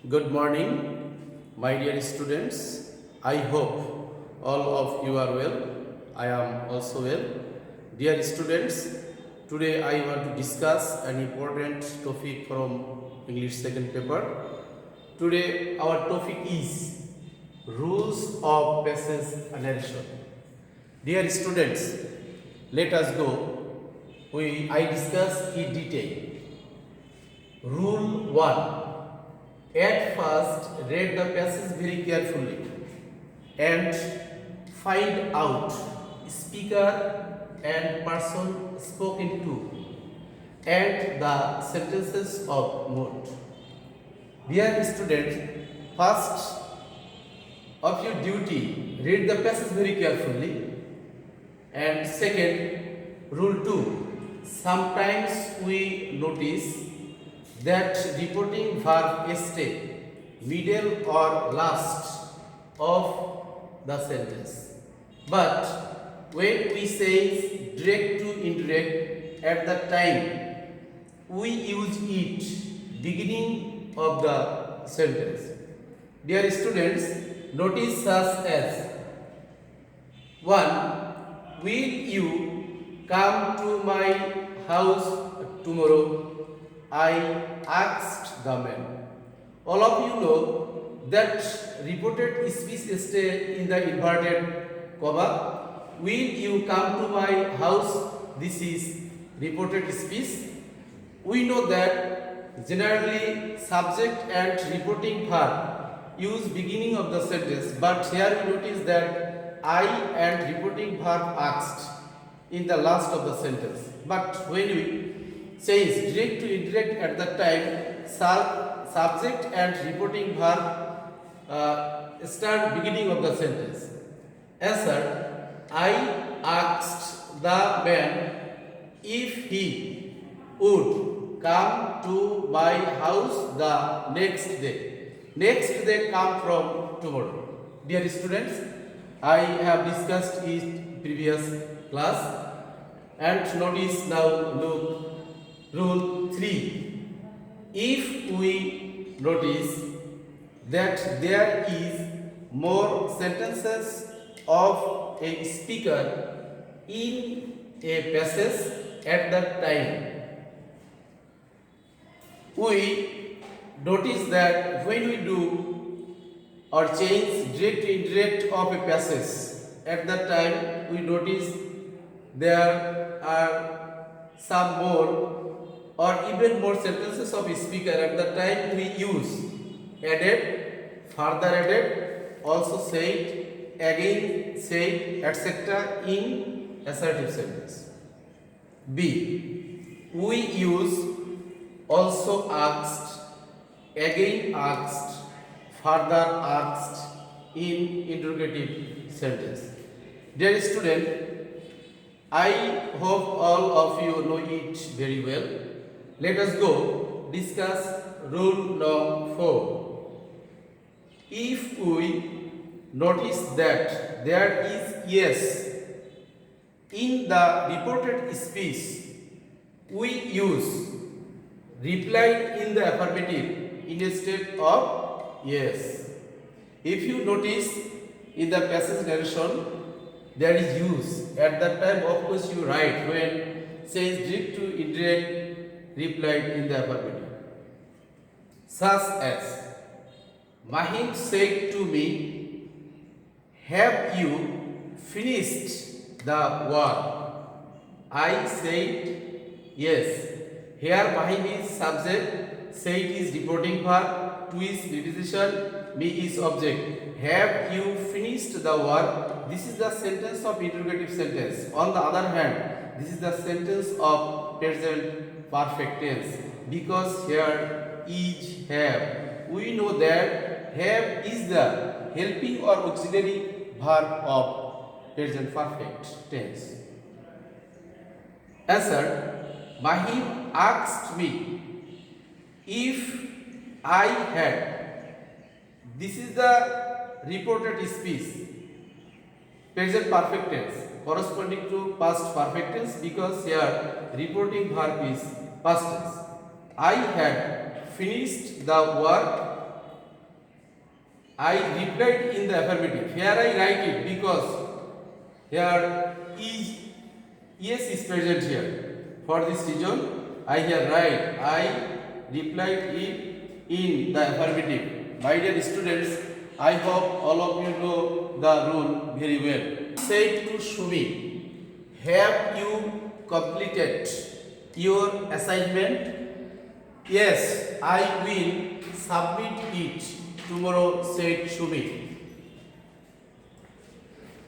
Good morning, my dear students. I hope all of you are well. I am also well. Dear students, today I want to discuss an important topic from English second paper. Today our topic is rules of passage narration. Dear students, let us go. I discuss in detail. Rule 1. At first, read the passage very carefully and find out speaker and person spoken to and the sentences of note. Dear students, first of your duty, read the passage very carefully, and second, rule 2. Sometimes we notice that reporting verb stay middle or last of the sentence. But when we say direct to indirect at the time, we use it beginning of the sentence. Dear students, notice such as 1. Will you come to my house tomorrow? I asked the man. All of you know that reported speech stay in the inverted comma. Will you come to my house? This is reported speech. We know that generally subject and reporting verb use beginning of the sentence, but here we notice that I and reporting verb asked in the last of the sentence. But when we change direct to indirect at the time, subject and reporting verb start beginning of the sentence. Answer: I asked the man if he would come to my house the next day. Next day come from tomorrow. Dear students, I have discussed it previous class, and notice now look rule 3. If we notice that there is more sentences of a speaker in a passage at that time, we notice that when we do or change direct to indirect of a passage at that time, we notice there are some more or even more sentences of speaker at the time we use added, further added, also said, again said, etc. in assertive sentence. B. We use also asked, again asked, further asked in interrogative sentence. Dear student, I hope all of you know it very well. Let us go discuss rule number 4. If we notice that there is yes in the reported speech, we use reply in the affirmative instead of yes. If you notice in the passage narration, there is use. At that time, of course, you write when says direct to indirect replied in the affirmative. Such as, Mahim said to me, have you finished the work? I said, yes. Here Mahim is subject, said is reporting verb, to is preposition, me is object. Have you finished the work? This is the sentence of interrogative sentence. On the other hand, this is the sentence of present perfect tense, because here is have. We know that have is the helping or auxiliary verb of present perfect tense. Answer: Mahim asked me if I had. This is the reported speech, present perfect tense, corresponding to past perfect tense, because here reporting verb is past tense. I had finished the work I replied in the affirmative. Here I write it because here is yes is present here. For this reason, I here write I replied it in the affirmative. My dear students, I hope all of you know the rule very well. Said to Shumi, have you completed your assignment? Yes, I will submit it tomorrow, said Shumi.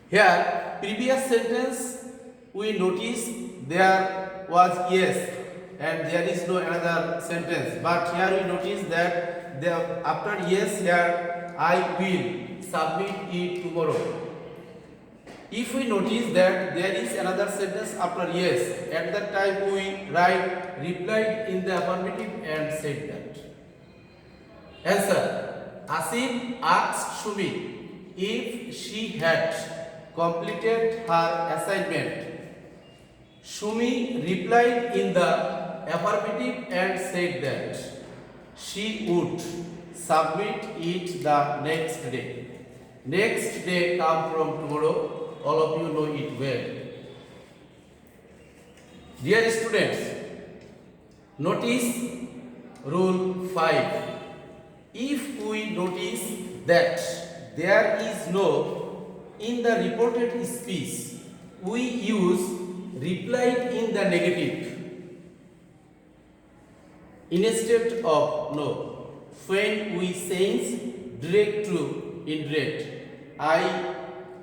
Here, previous sentence we notice there was yes and there is no another sentence. But here we notice that after yes here I will submit it tomorrow. If we notice that there is another sentence after yes, at that time we write replied in the affirmative and said that. Answer. Asif asked Shumi if she had completed her assignment. Shumi replied in the affirmative and said that she would submit it the next day. Next day come from tomorrow. All of you know it well. Dear students, notice rule 5. If we notice that there is no in the reported speech, we use replied in the negative instead of no. When we change direct to indirect, I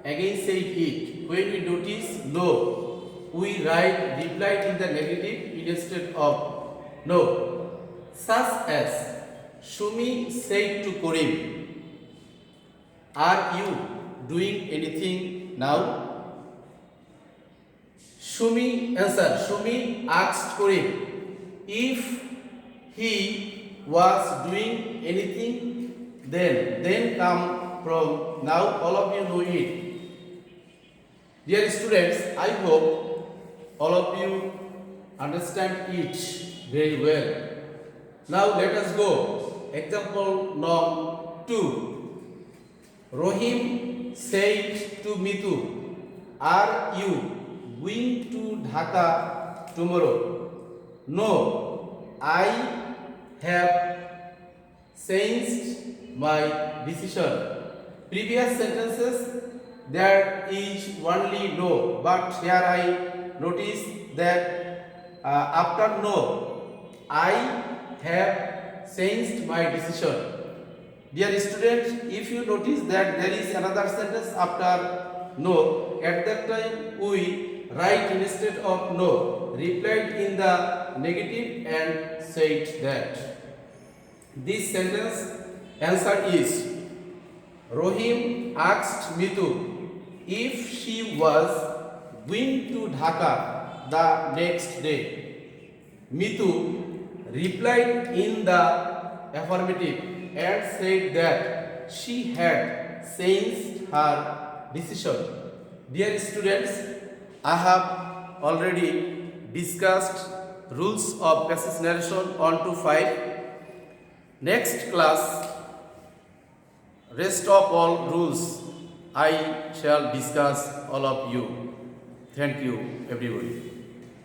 again say it. When we notice no, we write replied in the negative instead of no. Such as Shumi said to Karim, are you doing anything now? Shumi answered. Shumi asked Karim if he was doing anything then come from now. All of you know it. Dear students, I hope all of you understand it very well. Now let us go. Example number 2. Rohim said to Mitu, are you going to Dhaka tomorrow? No, I have changed my decision. Previous sentences there is only no, but here I notice that after no, I have changed my decision. Dear students, if you notice that there is another sentence after no, at that time we write instead of no, replied in the negative and said that. This sentence answer is Rohim asked Mitu if she was going to Dhaka the next day. Mitu replied in the affirmative and said that she had changed her decision. Dear students, I have already discussed rules of passage narration 1 to 5. Next class, rest of all rules I shall discuss all of you. Thank you everybody.